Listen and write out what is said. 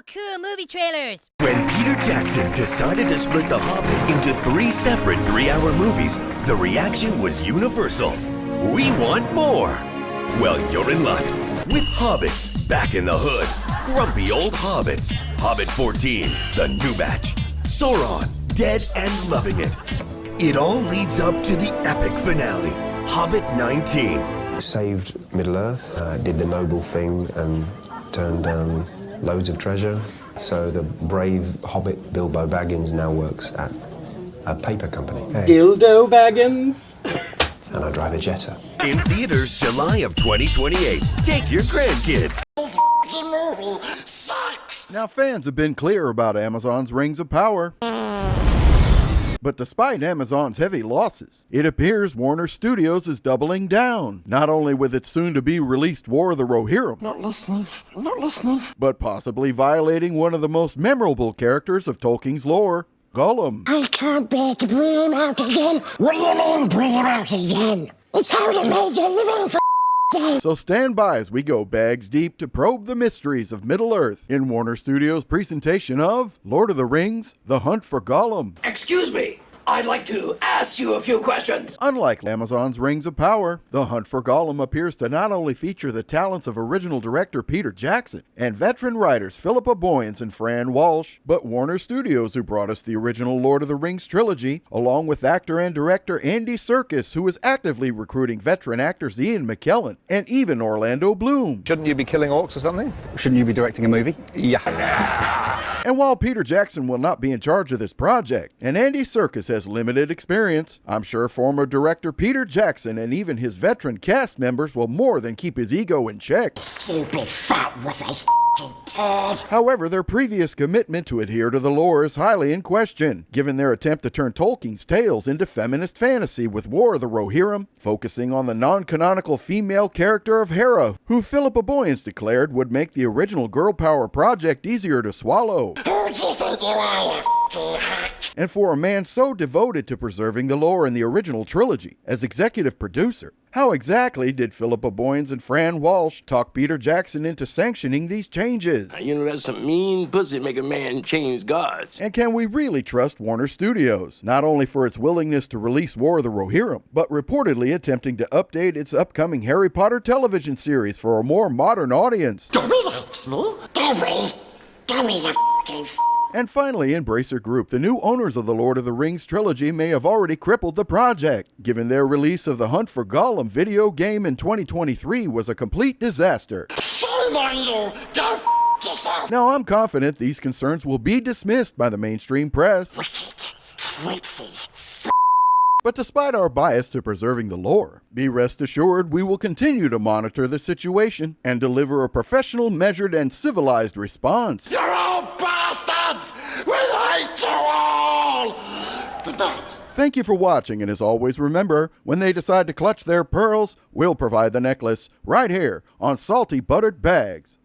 cool movie trailers. When Peter Jackson decided to split The Hobbit into 3 separate 3-hour movies, the reaction was universal. We want more. Well, you're in luck. With Hobbits back in the hood, grumpy old Hobbits, Hobbit 14, the new batch, Sauron, dead and loving it. It all leads up to the epic finale, Hobbit 19. Saved Middle-earth, did the noble thing and turned down loads of treasure. So the brave Hobbit Bilbo Baggins now works at a paper company. Hey. Dildo Baggins. And I drive a Jetta. In theaters July of 2028. Take your grandkids. This f***ing movie sucks. Now, fans have been clear about Amazon's Rings of Power. But despite Amazon's heavy losses, it appears Warner Studios is doubling down, not only with its soon-to-be-released War of the Rohirrim, Not listening. but possibly violating one of the most memorable characters of Tolkien's lore, Gollum. I can't bear to bring him out again. What do you mean, bring him out again? It's how you made your living for day. So stand by as we go bags deep to probe the mysteries of Middle-earth in Warner Studios' presentation of Lord of the Rings, The Hunt for Gollum. Excuse me, I'd like to ask you a few questions. Unlike Amazon's Rings of Power, The Hunt for Gollum appears to not only feature the talents of original director Peter Jackson and veteran writers Philippa Boyens and Fran Walsh, but Warner Studios, who brought us the original Lord of the Rings trilogy, along with actor and director Andy Serkis, who is actively recruiting veteran actors Ian McKellen and even Orlando Bloom. Shouldn't you be killing orcs or something? Shouldn't you be directing a movie? Yeah. And while Peter Jackson will not be in charge of this project, and Andy Serkis has limited experience, I'm sure former director Peter Jackson and even his veteran cast members will more than keep his ego in check. Stupid fat with a turd. However, their previous commitment to adhere to the lore is highly in question, given their attempt to turn Tolkien's tales into feminist fantasy with War of the Rohirrim, focusing on the non-canonical female character of Hera, who Philippa Boyens declared would make the original girl power project easier to swallow. Who do you think you are, you f***ing hack? And for a man so devoted to preserving the lore in the original trilogy, as executive producer, how exactly did Philippa Boyens and Fran Walsh talk Peter Jackson into sanctioning these changes? You know, that's some mean pussy make a man change gods. And can we really trust Warner Studios, not only for its willingness to release War of the Rohirrim, but reportedly attempting to update its upcoming Harry Potter television series for a more modern audience? Dobby likes me. Dobby's a f***ing And finally, Embracer Group, the new owners of the Lord of the Rings trilogy, may have already crippled the project, given their release of the Hunt for Gollum video game in 2023 was a complete disaster. Shame on you. Go f*** yourself. Now, I'm confident these concerns will be dismissed by the mainstream press. Wicked, ritzy. But despite our bias to preserving the lore, be rest assured we will continue to monitor the situation and deliver a professional, measured, and civilized response. You're all bastards. We hate you all. Good night. Thank you for watching, and as always, remember, when they decide to clutch their pearls, we'll provide the necklace right here on Salty Buttered Bags.